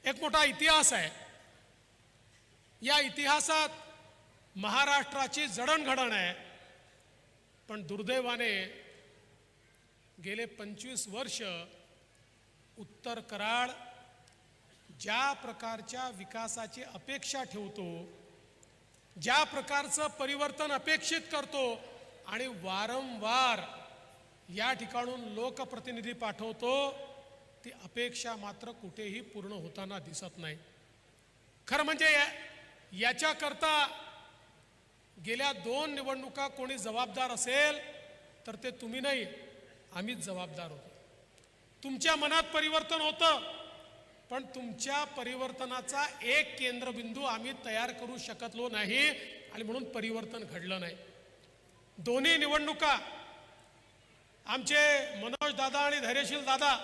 एक मोठा इतिहास आहे. या इतिहासात महाराष्ट्राची जडणघडण आहे. पण दुर्दैवाने गेले 25 वर्ष उत्तर कराड ज्या प्रकारच्या विकासाची अपेक्षा ठेवतो, ज्या प्रकारचं परिवर्तन अपेक्षित करतो आणि वारंवार या ठिकाणून लोकप्रतिनिधी पाठवतो, ती अपेक्षा मात्र कुठेही पूर्ण होताना दिसत नाही. खरं म्हणजे याच्याकरता गेल्या 2 निवडणुका कोणी जबाबदार असेल तर ते तुम्ही नाही, आम्हीच जबाबदार होतो. तुमच्या मनात परिवर्तन होतं, पण तुमच्या परिवर्तनाचा एक केंद्रबिंदू आम्ही तयार करू शकलो नाही आणि म्हणून परिवर्तन घडलं नाही. दोन्ही निवडणुका आमचे मनोज दादा आणि धैर्यशील दादा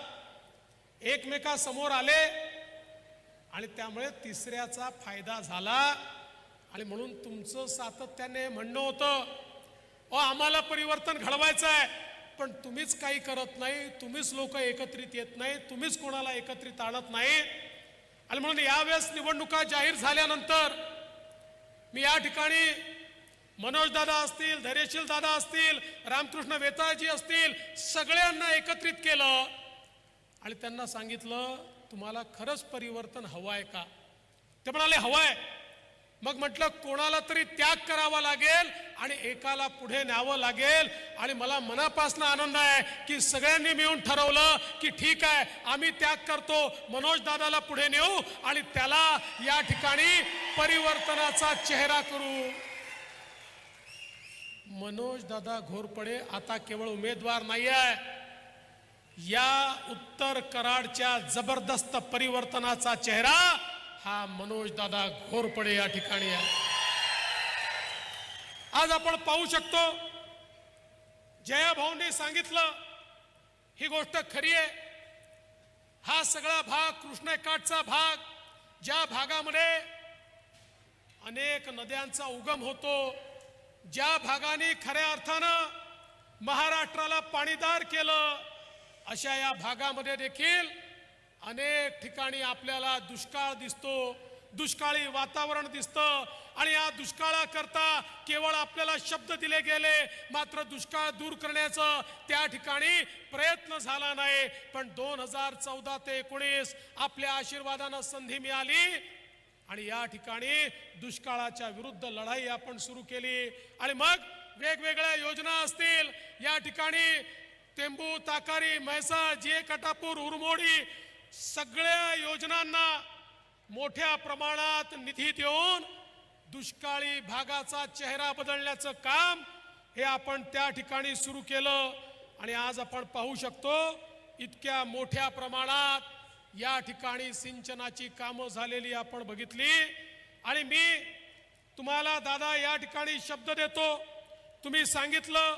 एकमेकासमोर आले आणि त्यामुळे तिसऱ्याचा फायदा झाला. आणि म्हणून तुमचं सातत्याने म्हणणं होतं, आम्हाला परिवर्तन घडवायचं आहे, पण तुम्हीच काही करत नाही, तुम्हीच लोक एकत्रित येत नाही, तुम्हीच कोणाला एकत्रित आणत नाही. आणि म्हणून यावेळेस निवडणुका जाहीर झाल्यानंतर मी या ठिकाणी मनोज दादा असतील, धैर्यशील दादा असतील, रामकृष्ण वेताळजी असतील, सगळ्यांना एकत्रित केलं आणि त्यांना सांगितलं, तुम्हाला खरंच परिवर्तन हवं आहे का? ते म्हणाले हवं आहे. मग म्हटलं कोणाला तरी त्याग करावा लागेल आणि एकाला पुढे न्यावं लागेल. आणि मला मनापासून आनंद आहे की सगळ्यांनी मिळून ठरवलं की ठीक आहे, आम्ही त्याग करतो, मनोज दादाला पुढे नेऊ आणि त्याला या ठिकाणी परिवर्तनाचा चेहरा करू. मनोज दादा घोरपडे आता केवळ उमेदवार नाही आहे, या उत्तर कराडच्या जबरदस्त परिवर्तनाचा चेहरा हा मनोज दादा घोरपडे या ठिकाणी आहे. आज आपण पाहू शकतो, जयाभाऊंनी सांगितलं ही गोष्ट खरी आहे. हा सगळा भाग कृष्णेकाठचा भाग, ज्या भागामध्ये अनेक नद्यांचा उगम होतो, ज्या भागाने खऱ्या अर्थानं महाराष्ट्राला पाणीदार केलं, अशा या भागामध्ये देखील अनेक ठिकाणी आपल्याला दुष्काळ दिसतो, दुष्काळी वातावरण दिसतं. आणि या दुष्काळाकरता केवळ आपल्याला शब्द दिले गेले, मात्र दुष्काळ दूर करण्याचं त्या ठिकाणी प्रयत्न झाला नाही. पण 2014 ते 19 आपल्या आशीर्वादानं संधी मिळाली आणि या ठिकाणी दुष्काळाच्या विरुद्ध लढाई आपण सुरू केली. आणि मग वेगवेगळ्या योजना असतील, या ठिकाणी टेंबू, ताकारी, म्हैसा, जे कटापूर, उरमोडी सगळ्या योजनांना मोठ्या प्रमाणात निधी देऊन दुष्काळी भागाचा चेहरा बदलण्याचं काम हे आपण त्या ठिकाणी सुरू केलं. आणि आज आपण पाहू शकतो, इतक्या मोठ्या प्रमाणात या ठिकाणी सिंचनाची कामं झालेली आपण बघितली. आणि मी तुम्हाला दादा या ठिकाणी शब्द देतो, तुम्ही सांगितलं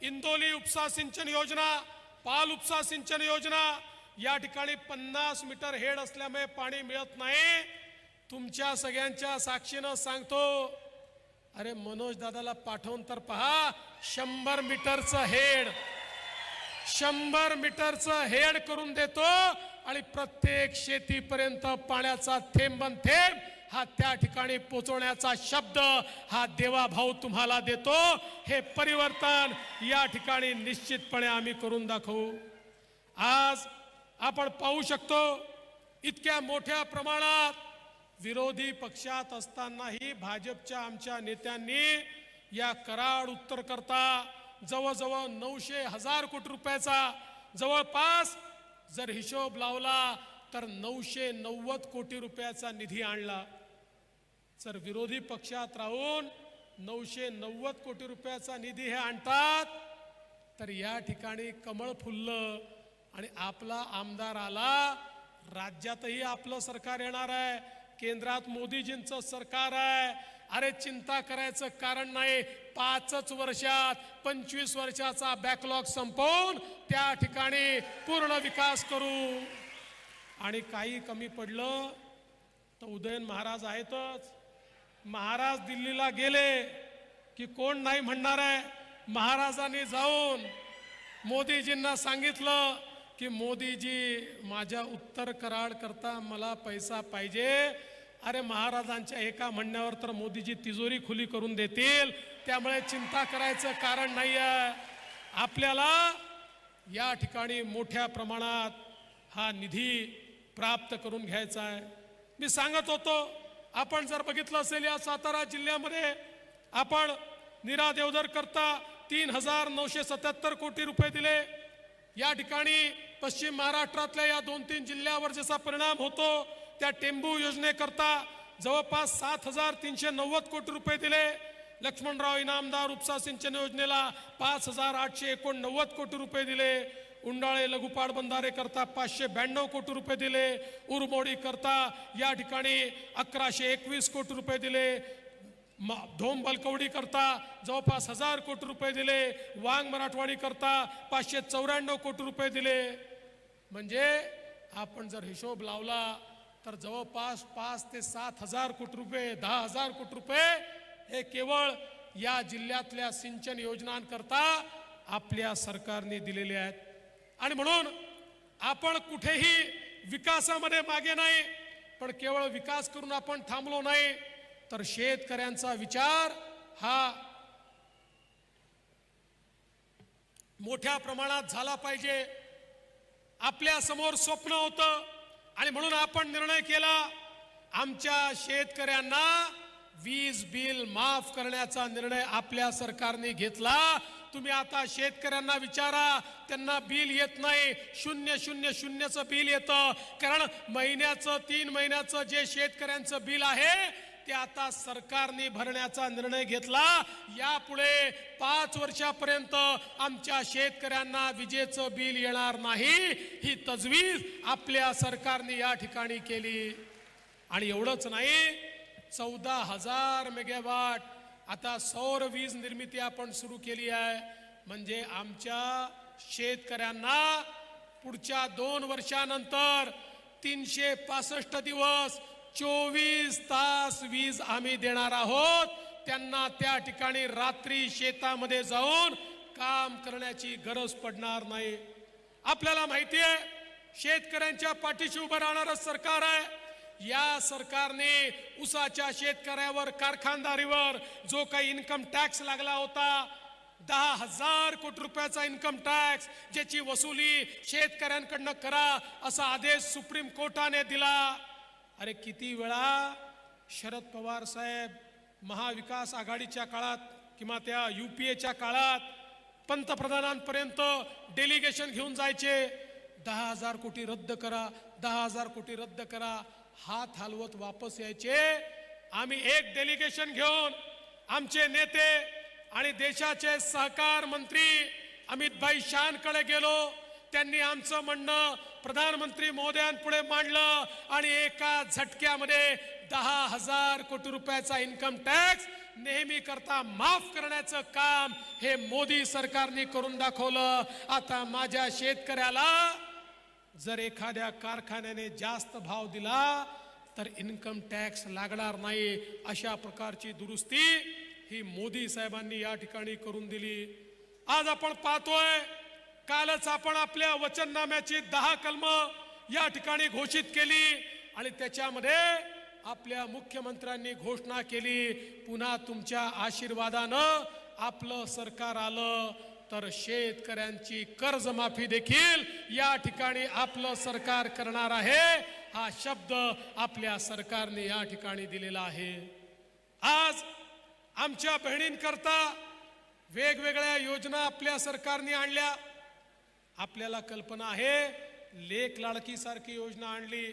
इंदोली उपसा सिंचन योजना, पाल उपसा सिंचन योजना, या ठिकाणी 50 मीटर हेड असल्यामुळे पाणी मिळत नाही. तुमच्या सगळ्यांच्या साक्षीनं सांगतो, अरे मनोज दादाला पाठवून तर पहा, 100 मीटरचं हेड, 100 मीटरचं हेड करून देतो आणि प्रत्येक शेतीपर्यंत पाण्याचा थेंबन थेंब हा त्या ठिकाणी पोचवण्याचा शब्द हा देवाभाऊ तुम्हाला देतो. हे परिवर्तन या ठिकाणी निश्चितपणे आम्ही करून दाखवू. आज आपण पाहू शकतो, इतक्या मोठ्या प्रमाणात विरोधी पक्षात असतानाही भाजपच्या आमच्या नेत्यांनी या कराड उत्तर करता जवळजवळ 900,000 कोटी रुपयाचा जवळपास जर हिशोब लावला तर 990 कोटी रुपयाचा निधी आणला. जर विरोधी पक्षात राहून 990 कोटी रुपयाचा निधी हे आणतात, तर या ठिकाणी कमळ फुललं आणि आपला आमदार आला. राज्यातही आपलं सरकार येणार आहे, केंद्रात मोदीजींचं सरकार आहे. अरे चिंता करायचं कारण नाही, 5 वर्षात 25 वर्षाचा बॅकलॉग संपवून त्या ठिकाणी पूर्ण विकास करू. आणि काही कमी पडलं तर उदयन महाराज आहेतच. महाराज दिल्लीला गेले की कोण नाही म्हणणार आहे. महाराजांनी जाऊन मोदीजींना सांगितलं की मोदीजी माझ्या उत्तर कराड करता मला पैसा पाहिजे. अरे महाराजांच्या एका म्हणण्यावर तर मोदीजी तिजोरी खुली करून देतील, त्यामुळे चिंता करायचं कारण नाही आहे. आपल्याला या ठिकाणी मोठ्या प्रमाणात हा निधी प्राप्त करून घ्यायचा आहे. मी सांगत होतो, आपण जर बघितलं असेल या सातारा जिल्ह्यामध्ये आपण नीरा देवधर करता 3,977 कोटी रुपये दिले. या ठिकाणी पश्चिम महाराष्ट्रातल्या या 2-3 जिल्ह्यावर जसा परिणाम होतो त्या टेंबू योजनेकरता जवळपास 7,390 कोटी रुपये दिले. लक्ष्मणराव इनामदार उपसा सिंचन योजनेला 5,889 कोटी रुपये दिले. उंडाळे लघु पाटबंधारे करता 592 कोटी रुपये दिले. उरमोडी करता या ठिकाणी 1,121 कोटी रुपये दिले. धोम बलकवडी करता जवळपास 1,000 कोटी रुपये दिले. वांग मराठवाडी करता 594 कोटी रुपये दिले. म्हणजे आपण जर हिशोब लावला तर जवळपास 5 ते 7,000 कोटी रुपये, 10,000 कोटी रुपये हे केवळ या जिल्ह्यातल्या सिंचन योजनांकरता आपल्या सरकारने दिलेले आहेत. आणि म्हणून आपण कुठेही विकासामध्ये मागे नाही, पण केवळ विकास करून आपण थांबलो नाही, तर शेतकऱ्यांचा विचार हा मोठ्या प्रमाणात झाला पाहिजे. आपल्या समोर स्वप्न होतं आणि म्हणून आपण निर्णय केला, आमच्या शेतकऱ्यांना वीज बिल माफ करण्याचा निर्णय आपल्या सरकारने घेतला. तुम्ही आता शेतकऱ्यांना विचारा, त्यांना बिल येत नाही, 000चं बिल येतं. कारण महिन्याचं 3 महिन्याचं जे शेतकऱ्यांचं बिल आहे ते आता सरकारने भरण्याचा निर्णय घेतला. यापुढे 5 वर्षापर्यंत आमच्या शेतकऱ्यांना विजेचं बिल येणार नाही, ही तजवीज आपल्या सरकारने या ठिकाणी केली. आणि एवढंच नाही, 14,000 मेगावॅट आता सौर वीज निर्मिती आपण सुरू केली आहे. म्हणजे आमच्या शेतकऱ्यांना पुढच्या 2 वर्षानंतर 365 दिवस 24 तास वीज आम्ही देणार आहोत. त्यांना त्या ठिकाणी रात्री शेतामध्ये जाऊन काम करण्याची गरज पडणार नाही. आपल्याला माहिती आहे, शेतकऱ्यांच्या पाठीशी उभं राहणारं सरकार आहे. या सरकारने ऊसाच्या शेतकऱ्यावर, कारखानदारीवर जो काही इन्कम टॅक्स लागला होता, 10,000 कोटी रुपयाचा इन्कम टॅक्स, ज्याची वसुली शेतकऱ्यांकडनं करा असा आदेश सुप्रीम कोर्टाने दिला. अरे किती वेळा शरद पवार साहेब महाविकास आघाडीच्या काळात किंवा त्या UPAच्या काळात पंतप्रधानांपर्यंत डेलिगेशन घेऊन जायचे, 10,000 कोटी रद्द करा, 10,000 कोटी रद्द करा. हात हलवत वापस यायचे. आम्ही एक डेलिगेशन घेऊन आमचे नेते आणि देशाचे सहकार मंत्री अमित शहांकडे गेलो. त्यांनी आमचं म्हणणं प्रधानमंत्री महोदयांपुढे मांडलं आणि एका झटक्यामध्ये 10,000 कोटी रुपयाचा इन्कम टॅक्स नेहमी करता माफ करण्याचं काम हे मोदी सरकारने करून दाखवलं. आता माझ्या शेतकऱ्याला जर एखाद्या कारखान्याने जास्त भाव दिला तर इन्कम टॅक्स लागणार नाही, अशा प्रकारची दुरुस्ती ही मोदी साहेबांनी या ठिकाणी करून दिली. आज आपण पाहतोय, कालच आपण आपल्या वचननाम्याची 10 कलमं या ठिकाणी घोषित केली आणि त्याच्यामध्ये आपल्या मुख्यमंत्र्यांनी घोषणा केली, पुन्हा तुमच्या आशीर्वादानं आपलं सरकार आलं तर शेतकऱ्यांची कर्जमाफी देखील या ठिकाणी आपलं सरकार करणार आहे. हा शब्द आपल्या सरकारने या ठिकाणी दिलेला आहे. आज आमच्या बहिणींकरता वेगवेगळ्या योजना आपल्या सरकारने आणल्या. आपल्याला कल्पना आहे, लेक लाडकी सारखी योजना आणली,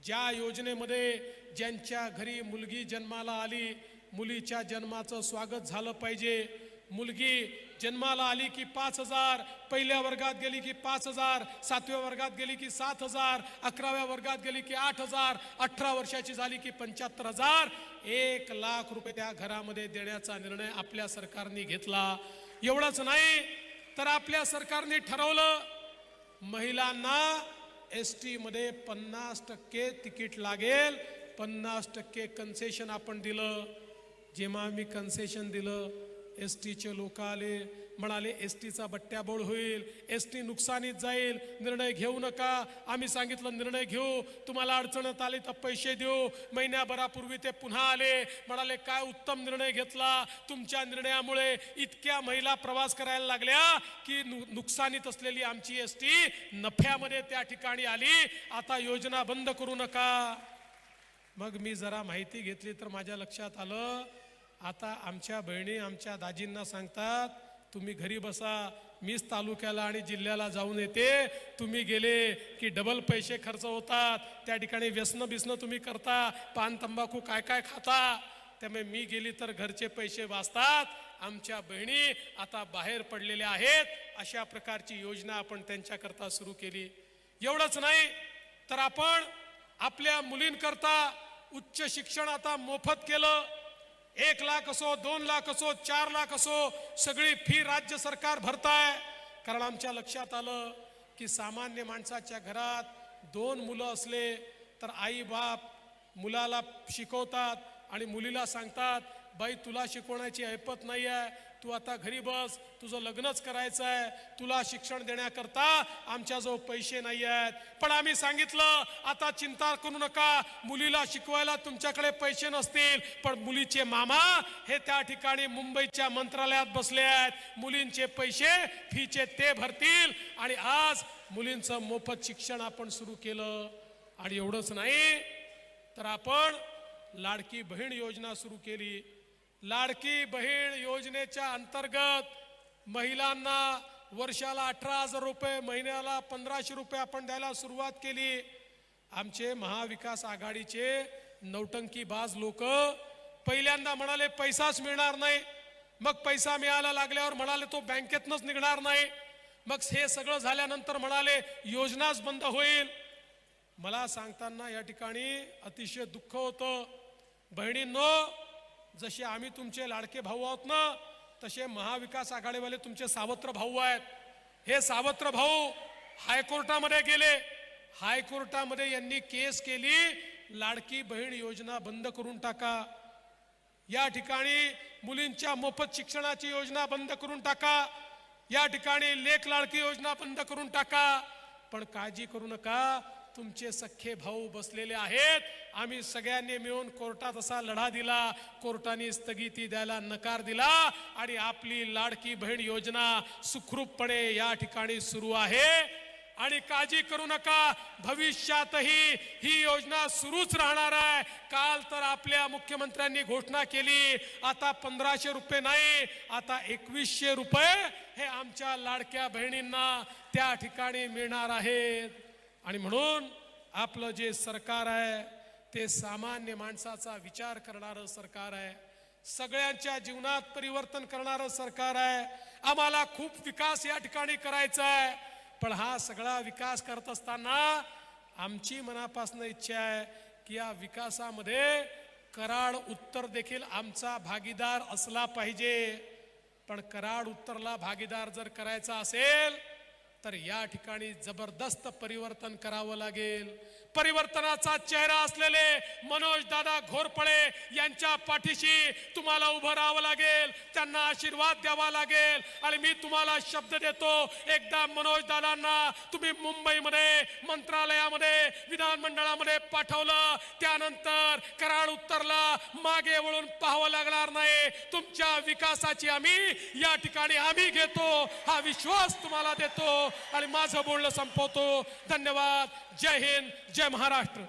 ज्या योजनेमध्ये ज्यांच्या घरी मुलगी जन्माला आली, मुलीच्या जन्माचं स्वागत झालं पाहिजे. मुलगी जन्माला आली की 5,000, पहिल्या वर्गात गेली की 5,000, 7व्या वर्गात गेली की 7,000, 11व्या वर्गात गेली की 8,000, 18 वर्षाची झाली की 75,000, 1,00,000 रुपये त्या घरामध्ये देण्याचा निर्णय आपल्या सरकारने घेतला. एवढंच नाही तर आपल्या सरकारने ठरवलं, महिलांना ST मध्ये 50% तिकीट लागेल, 50% कन्सेशन आपण दिलं. जेव्हा मी कन्सेशन दिलं, STचे लोक आले, म्हणाले एसटीचा बट्ट्याबोळ होईल, एसटी नुकसानीत जाईल, निर्णय घेऊ नका. आम्ही सांगितलं निर्णय घेऊ, तुम्हाला अडचणत आली तर पैसे देऊ. महिन्याभरापूर्वी ते पुन्हा आले, म्हणाले काय उत्तम निर्णय घेतला, तुमच्या निर्णयामुळे इतक्या महिला प्रवास करायला लागल्या की नुकसानीत असलेली आमची एसटी नफ्यामध्ये त्या ठिकाणी आली, आता योजना बंद करू नका. मग मी जरा माहिती घेतली तर माझ्या लक्षात आलं, आता आमच्या बहिणी आमच्या दाजींना सांगतात तुम्ही घरी बसा, मीच तालुक्याला आणि जिल्ह्याला जाऊन येते, तुम्ही गेले की डबल पैसे खर्च होतात, त्या ठिकाणी व्यसन बिसनं तुम्ही करता, पान तंबाखू काय काय खाता, त्यामुळे मी गेली तर घरचे पैसे वाचतात. आमच्या बहिणी आता बाहेर पडलेल्या आहेत. अशा प्रकारची योजना आपण त्यांच्याकरता सुरू केली. एवढंच नाही तर आपण आपल्या मुलींकरता उच्च शिक्षण आता मोफत केलं. 1 लाख असो, 2 लाख असो, 4 लाख असो, सगळी फी राज्य सरकार भरताय. कारण आमच्या लक्षात आलं की सामान्य माणसाच्या घरात 2 मुलं असले तर आई बाप मुलाला शिकवतात आणि मुलीला सांगतात बाई तुला शिकवण्याची ऐपत नाही आहे, तू आता घरी बस, तुझं लग्नच करायचं आहे, तुला शिक्षण देण्याकरता आमच्याजवळ पैसे नाही आहेत. पण आम्ही सांगितलं आता चिंता करू नका, मुलीला शिकवायला तुमच्याकडे पैसे नसतील पण मुलीचे मामा हे त्या ठिकाणी मुंबईच्या मंत्रालयात बसले आहेत, मुलींचे पैसे फीचे ते भरतील. आणि आज मुलींचं मोफत शिक्षण आपण सुरू केलं. आणि एवढंच नाही तर आपण लाडकी बहीण योजना सुरू केली. लाडकी बहीण योजनेच्या अंतर्गत महिलांना वर्षाला 18,000 रुपये, महिन्याला 1,500 रुपये आपण द्यायला सुरुवात केली. आमचे महाविकास आघाडीचे नौटंकीबाज लोक पहिल्यांदा म्हणाले पैसाच मिळणार नाही, मग पैसा मिळायला लागल्यावर म्हणाले तो बँकेतनच निघणार नाही, मग हे सगळं झाल्यानंतर म्हणाले योजनाच बंद होईल. मला सांगताना या ठिकाणी अतिशय दुःख होतं. बहिणींनो, जसे आम्ही तुमचे लाडके भाऊ आहोत ना, तसे महाविकास आघाडीवाले तुमचे सावत्र भाऊ आहेत. हे सावत्र भाऊ हायकोर्टामध्ये गेले, हायकोर्टामध्ये यांनी केस केली, लाडकी बहीण योजना बंद करून टाका, या ठिकाणी मुलींच्या मोफत शिक्षणाची योजना बंद करून टाका, या ठिकाणी लेक लाडकी योजना बंद करून टाका. पण काळजी करू नका, तुमचे सख्खे भाऊ बसलेले आहेत. आम्ही सगळ्यांनी मिळून कोर्टात असा लढा दिला, कोर्टाने स्थगिती द्यायला नकार दिला आणि आपली लाडकी बहीण योजना सुखरूपपणे या ठिकाणी सुरू आहे. आणि काळजी करू नका, भविष्यातही ही योजना सुरूच राहणार आहे. काल तर आपल्या मुख्यमंत्र्यांनी घोषणा केली, आता 1,500 रुपये नाही, आता 2,100 रुपये हे आमच्या लाडक्या बहिणींना त्या ठिकाणी मिळणार आहेत. आणि म्हणून आपलं जे सरकार आहे ते सामान्य माणसाचा विचार करणारं सरकार आहे, सगळ्यांच्या जीवनात परिवर्तन करणारं सरकार आहे. आम्हाला खूप विकास या ठिकाणी करायचा आहे, पण हा सगळा विकास करत असताना आमची मनापासून इच्छा आहे की या विकासामध्ये कराड उत्तर देखील आमचा भागीदार असला पाहिजे. पण कराड उत्तरला भागीदार जर करायचा असेल तर या ठिकाणी जबरदस्त परिवर्तन करावं लागेल. परिवर्तनाचा चेहरा असलेले मनोज दादा घोरपडे यांच्या पाठीशी तुम्हाला उभं राहावं लागेल, त्यांना आशीर्वाद द्यावा लागेल. आणि मी तुम्हाला शब्द देतो, एकदा मनोज दादांना तुम्ही मुंबईमध्ये मंत्रालयामध्ये विधानमंडळामध्ये पाठवलं, त्यानंतर कराड उत्तरला मागे वळून पाहावं लागणार नाही. तुमच्या विकासाची आम्ही या ठिकाणी आम्ही घेतो, हा विश्वास तुम्हाला देतो. आणि माझं बोलणं संपवतो. धन्यवाद. जय हिंद, जय महाराष्ट्र.